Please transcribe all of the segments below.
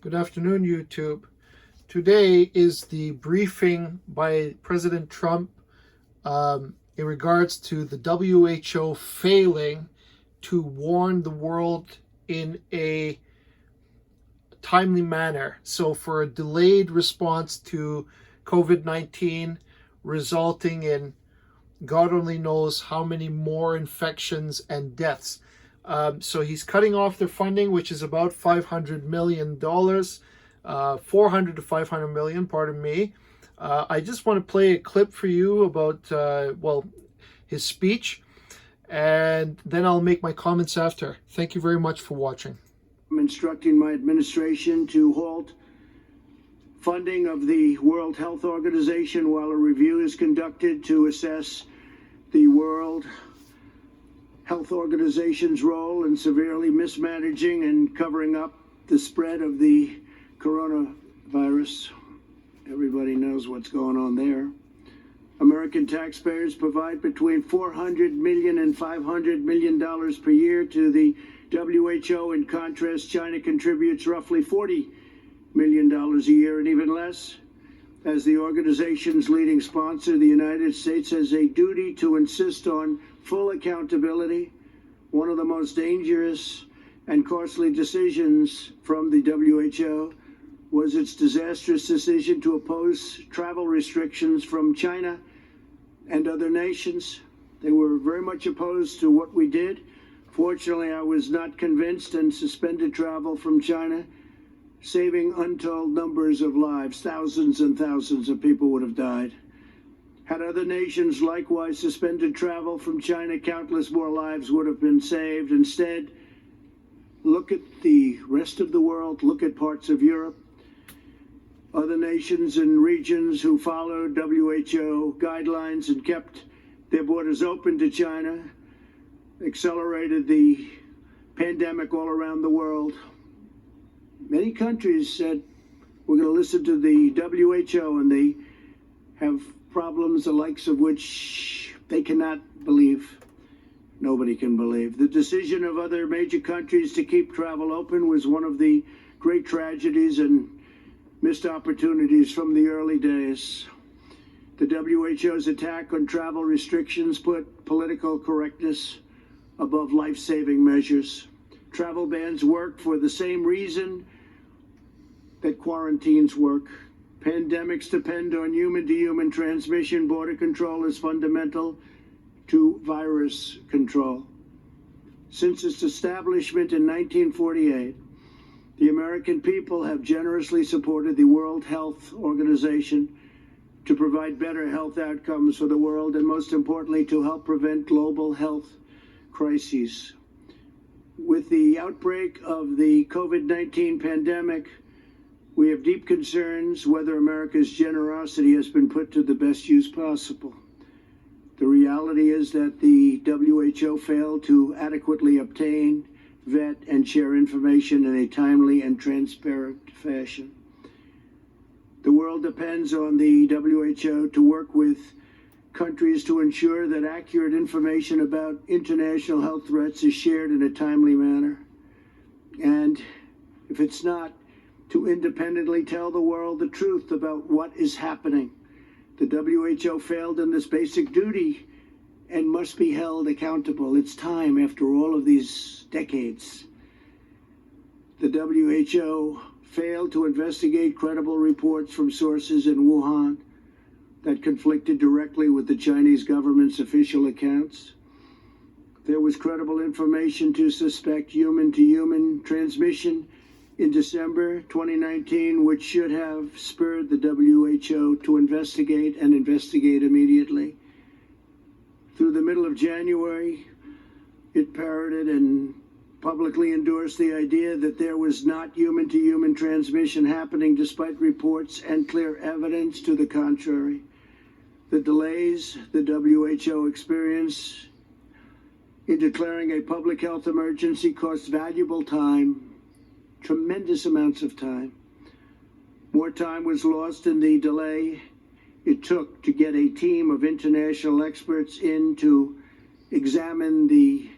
Good afternoon, YouTube. Today is the briefing by President Trump in regards to the WHO failing to warn the world in a timely manner. So, for a delayed response to COVID-19, resulting in God only knows how many more infections and deaths. So he's cutting off their funding, which is about $500 million, 400 to 500 million, pardon me. I just want to play a clip for you about, his speech, and then I'll make my comments after. Thank you very much for watching. I'm instructing my administration to halt funding of the World Health Organization while a review is conducted to assess the World Health Organization's role in severely mismanaging and covering up the spread of the coronavirus. Everybody knows what's going on there. American taxpayers provide between $400 million and $500 million per year to the WHO. In contrast, China contributes roughly $40 million a year, and even less. As the organization's leading sponsor, the United States has a duty to insist on full accountability. One of the most dangerous and costly decisions from the WHO was its disastrous decision to oppose travel restrictions from China and other nations. They were very much opposed to what we did. Fortunately, I was not convinced and suspended travel from China, saving untold numbers of lives. Thousands and thousands of people would have died. Had other nations likewise suspended travel from China, countless more lives would have been saved. Instead, look at the rest of the world, look at parts of Europe, other nations and regions who followed WHO guidelines and kept their borders open to China, accelerated the pandemic all around the world. Many countries said, we're going to listen to the WHO, and they have problems the likes of which they cannot believe. Nobody can believe. The decision of other major countries to keep travel open was one of the great tragedies and missed opportunities from the early days. The WHO's attack on travel restrictions put political correctness above life-saving measures. Travel bans work for the same reason that quarantines work. Pandemics depend on human-to-human transmission. Border control is fundamental to virus control. Since its establishment in 1948, the American people have generously supported the World Health Organization to provide better health outcomes for the world, and most importantly, to help prevent global health crises. With the outbreak of the COVID-19 pandemic, we have deep concerns whether America's generosity has been put to the best use possible. The reality is that the WHO failed to adequately obtain, vet, and share information in a timely and transparent fashion. The world depends on the WHO to work with countries to ensure that accurate information about international health threats is shared in a timely manner. And if it's not, to independently tell the world the truth about what is happening. The WHO failed in this basic duty and must be held accountable. It's time, after all of these decades. The WHO failed to investigate credible reports from sources in Wuhan that conflicted directly with the Chinese government's official accounts. There was credible information to suspect human-to-human transmission in December 2019, which should have spurred the WHO to investigate and investigate immediately. Through the middle of January, it parroted and publicly endorsed the idea that there was not human-to-human transmission happening, despite reports and clear evidence to the contrary. The delays the WHO experienced in declaring a public health emergency cost valuable time, tremendous amounts of time. More time was lost in the delay it took to get a team of international experts in to examine the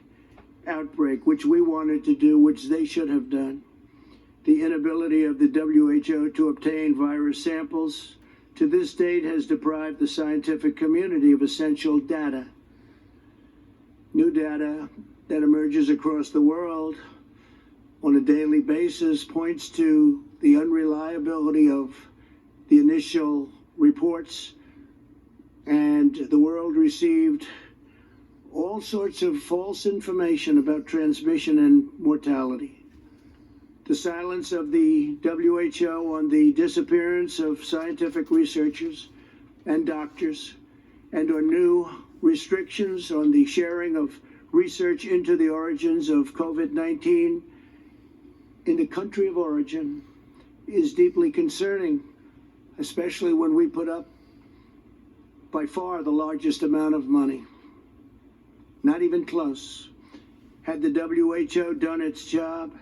outbreak, which we wanted to do, which they should have done. the inability of the WHO to obtain virus samples to this date has deprived the scientific community of essential data. New data that emerges across the world on a daily basis points to the unreliability of the initial reports, and the world received all sorts of false information about transmission and mortality. The silence of the WHO on the disappearance of scientific researchers and doctors, and on new restrictions on the sharing of research into the origins of COVID-19 in the country of origin is deeply concerning, especially when we put up by far the largest amount of money. Not even close. Had the WHO done its job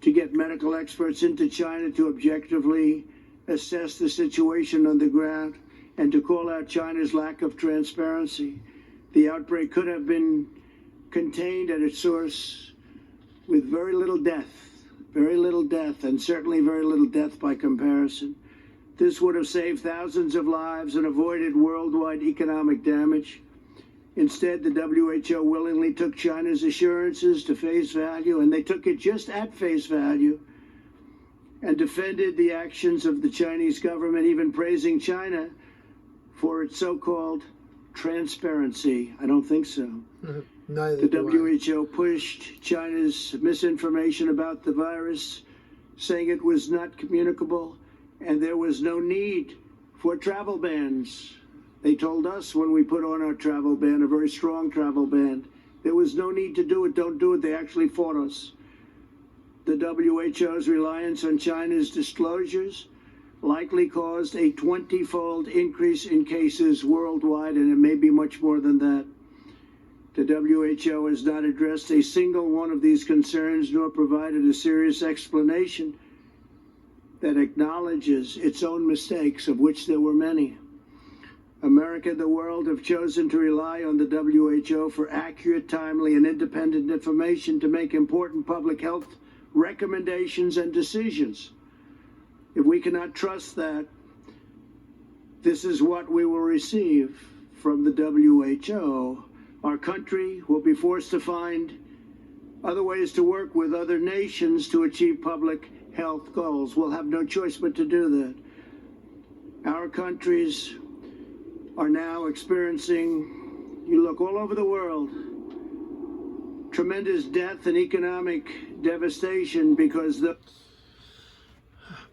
to get medical experts into China to objectively assess the situation on the ground and to call out China's lack of transparency, the outbreak could have been contained at its source with very little death, and certainly very little death by comparison. This would have saved thousands of lives and avoided worldwide economic damage. Instead, the WHO willingly took China's assurances to face value, and they took it just at face value, and defended the actions of the Chinese government, even praising China for its so-called transparency. I don't think so. The WHO pushed China's misinformation about the virus, saying it was not communicable and there was no need for travel bans. They told us when we put on our travel ban, a very strong travel ban, there was no need to do it, don't do it. They actually fought us. The WHO's reliance on China's disclosures likely caused a 20-fold increase in cases worldwide, and it may be much more than that. The WHO has not addressed a single one of these concerns, nor provided a serious explanation that acknowledges its own mistakes, of which there were many. America and the world have chosen to rely on the WHO for accurate, timely, and independent information to make important public health recommendations and decisions. If we cannot trust that, this is what we will receive from the WHO. Our country will be forced to find other ways to work with other nations to achieve public health goals. We'll have no choice but to do that. Our countries are now experiencing, you look all over the world, tremendous death and economic devastation because the...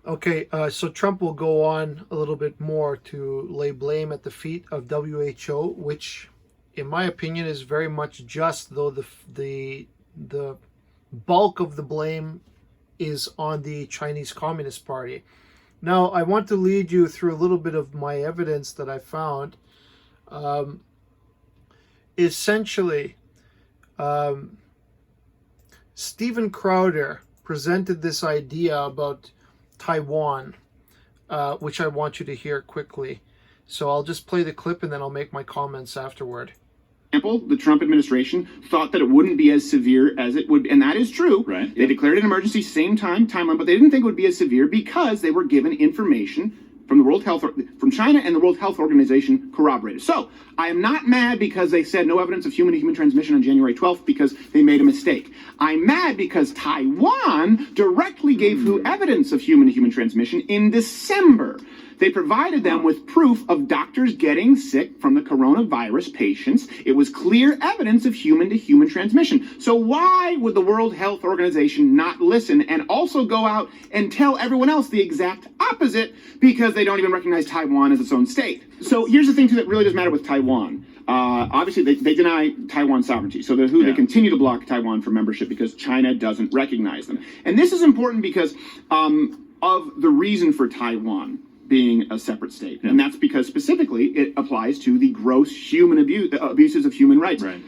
Okay, so Trump will go on a little bit more to lay blame at the feet of WHO, which, in my opinion, is very much just, though the bulk of the blame is on the Chinese Communist Party. Now, I want to lead you through a little bit of my evidence that I found. Essentially, Stephen Crowder presented this idea about Taiwan, which I want you to hear quickly. So I'll just play the clip and then I'll make my comments afterward. The Trump administration thought that it wouldn't be as severe as it would, and that is true. Right. They declared an emergency, same timeline, but they didn't think it would be as severe because they were given information from from China, and the World Health Organization corroborated. So I am not mad because they said no evidence of human-to-human transmission on January 12th because they made a mistake. I'm mad because Taiwan directly gave who evidence of human-to-human transmission in December. They provided them with proof of doctors getting sick from the coronavirus patients. It was clear evidence of human-to-human transmission. So why would the World Health Organization not listen and also go out and tell everyone else the exact opposite because they don't even recognize Taiwan as its own state? So here's the thing, too, that really does matter with Taiwan. Obviously, they deny Taiwan sovereignty. So they continue to block Taiwan from membership because China doesn't recognize them. And this is important because of the reason for Taiwan being a separate state. And that's because specifically it applies to the gross human abuses of human rights. Right.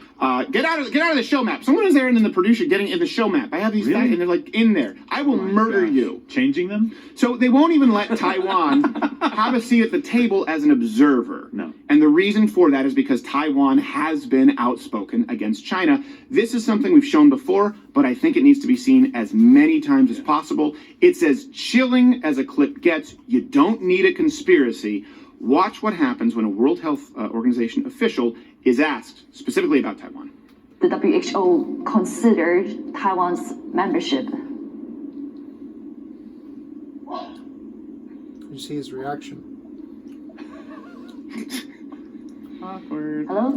Get out of the show map. Someone is there and then the producer getting in the show map. I have these guys and they're like in there. I will murder you. Changing them? So they won't even let Taiwan have a seat at the table as an observer. No. And the reason for that is because Taiwan has been outspoken against China. This is something we've shown before, but I think it needs to be seen as many times as possible. It's as chilling as a clip gets. You don't need a conspiracy. Watch what happens when a World Health Organization official is asked specifically about Taiwan. The WHO considered Taiwan's membership. You see his reaction. Awkward. Hello?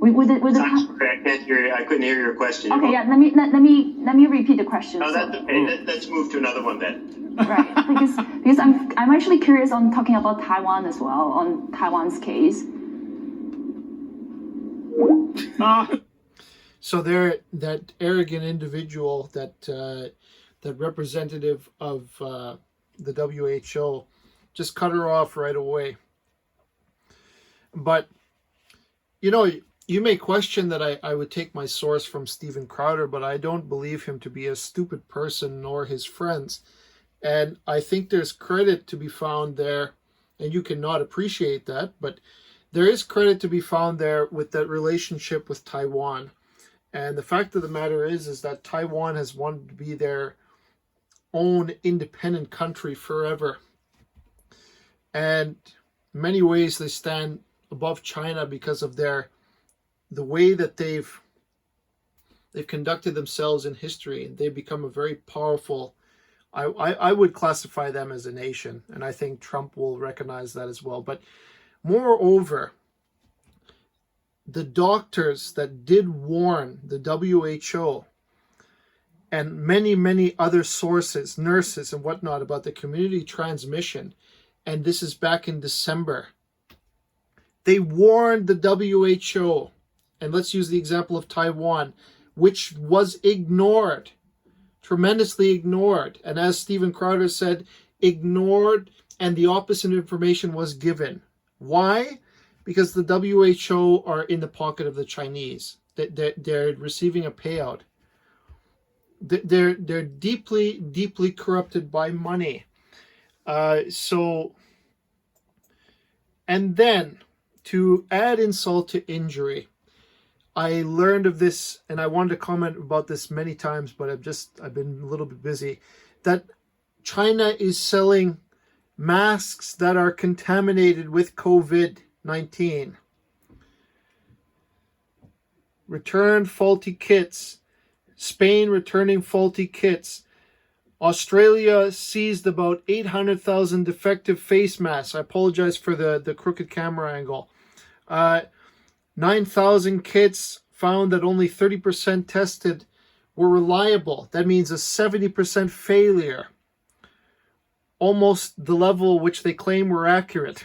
With the Sorry, I can't hear you. I couldn't hear your question. okay, yeah. Let me repeat the question. No, So- that's okay. Let's move to another one then. right, because I'm actually curious on talking about Taiwan as well, on Taiwan's case. So there, that arrogant individual, that representative of the WHO, just cut her off right away. But, you know, you may question that I would take my source from Steven Crowder, but I don't believe him to be a stupid person nor his friends. And I think there's credit to be found there, and you cannot appreciate that, but there is credit to be found there with that relationship with Taiwan. And the fact of the matter is that Taiwan has wanted to be their own independent country forever. And in many ways they stand above China because of the way that they've conducted themselves in history. And they've become a very powerful, I would classify them as a nation, and I think Trump will recognize that as well. But moreover, the doctors that did warn the WHO and many, many other sources, nurses and whatnot, about the community transmission, and this is back in December, they warned the WHO, and let's use the example of Taiwan, which was ignored, tremendously ignored. And as Steven Crowder said, ignored, and the opposite information was given. Why? Because the WHO are in the pocket of the Chinese. They're receiving a payout. They're deeply, deeply corrupted by money. And then, to add insult to injury, I learned of this, and I wanted to comment about this many times, but I've been a little bit busy, that China is selling masks that are contaminated with COVID-19. Returned faulty kits. Spain returning faulty kits. Australia seized about 800,000 defective face masks. I apologize for the crooked camera angle. 9,000 kits found that only 30% tested were reliable. That means a 70% failure. Almost the level which they claim were accurate.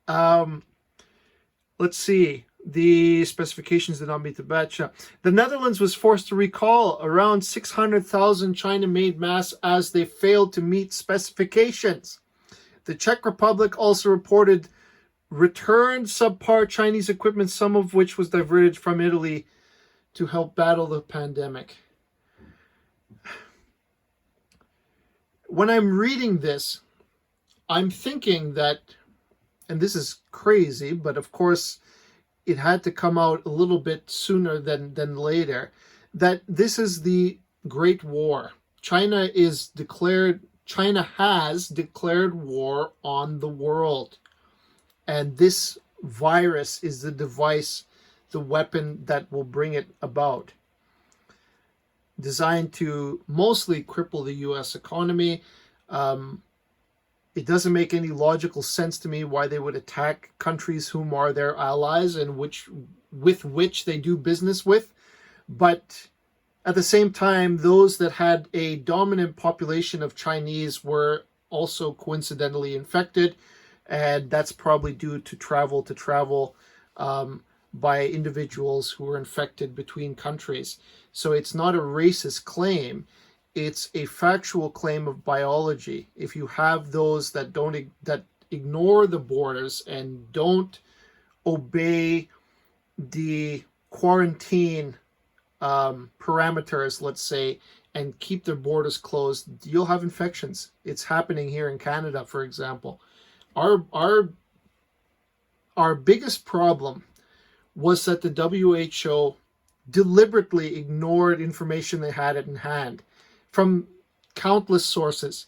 Let's see. The specifications did not meet the batch. The Netherlands was forced to recall around 600,000 China-made masks as they failed to meet specifications. The Czech Republic also reported returned subpar Chinese equipment, some of which was diverted from Italy to help battle the pandemic. When I'm reading this, I'm thinking that, and this is crazy, but of course it had to come out a little bit sooner than later, that this is the Great War. China has declared war on the world. And this virus is the device, the weapon that will bring it about. Designed to mostly cripple the U.S. economy. It doesn't make any logical sense to me why they would attack countries whom are their allies and with which they do business with. But at the same time, those that had a dominant population of Chinese were also coincidentally infected. And that's probably due to travel by individuals who were infected between countries. So it's not a racist claim. It's a factual claim of biology. If you have those that ignore the borders and don't obey the quarantine parameters, let's say, and keep their borders closed, you'll have infections. It's happening here in Canada, for example. Our biggest problem was that the WHO deliberately ignored information they had in hand from countless sources,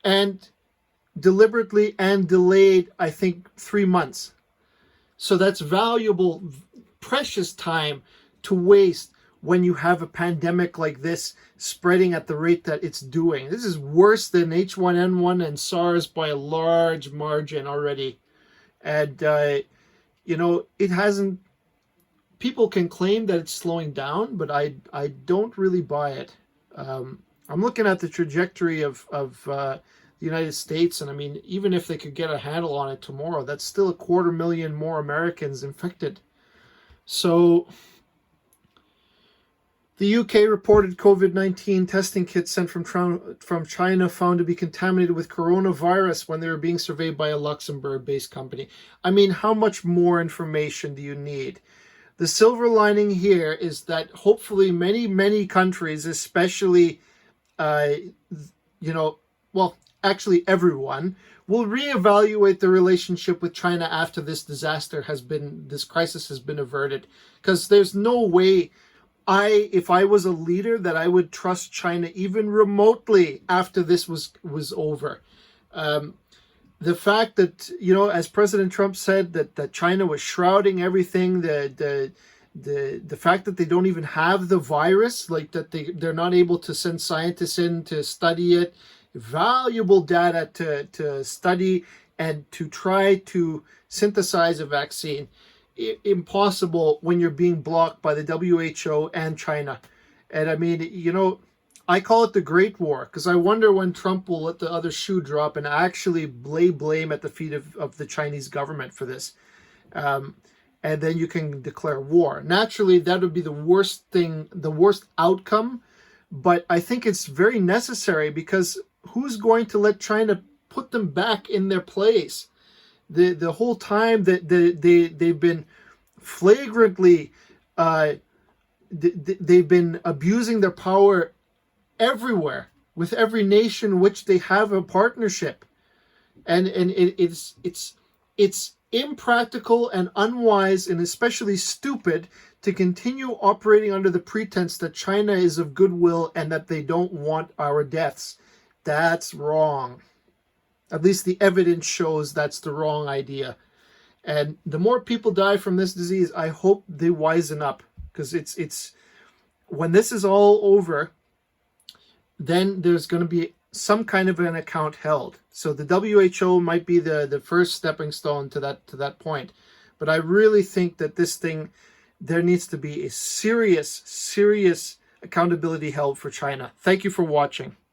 and deliberately and delayed, I think, 3 months. So that's valuable, precious time to waste when you have a pandemic like this spreading at the rate that it's doing. This is worse than H1N1 and SARS by a large margin already. And, it hasn't, people can claim that it's slowing down, but I don't really buy it. I'm looking at the trajectory of the United States, and I mean, even if they could get a handle on it tomorrow, that's still 250,000 more Americans infected. So the UK reported COVID-19 testing kits sent from China found to be contaminated with coronavirus when they were being surveyed by a Luxembourg-based company. I mean, how much more information do you need? The silver lining here is that hopefully many, many countries, especially, actually everyone, will reevaluate the relationship with China after this crisis has been averted. Because there's no way if I was a leader, that I would trust China even remotely after this was over. The fact that, as President Trump said, that China was shrouding everything, the fact that they don't even have the virus, like that they're not able to send scientists in to study it, valuable data to study and to try to synthesize a vaccine. Impossible when you're being blocked by the WHO and China. And I mean, I call it the Great War, because I wonder when Trump will let the other shoe drop and actually lay blame at the feet of the Chinese government for this. And then you can declare war. Naturally, that would be the worst outcome, but I think it's very necessary, because who's going to let China put them back in their place? The whole time that they've been flagrantly, they've been abusing their power everywhere with every nation which they have a partnership, and it's impractical and unwise and especially stupid to continue operating under the pretense that China is of goodwill and that they don't want our deaths. That's wrong. At least the evidence shows that's the wrong idea. And the more people die from this disease, I hope they wisen up, because it's when this is all over, then there's going to be some kind of an account held. So the WHO might be the first stepping stone to that point. But I really think that there needs to be a serious accountability held for China. Thank you for watching.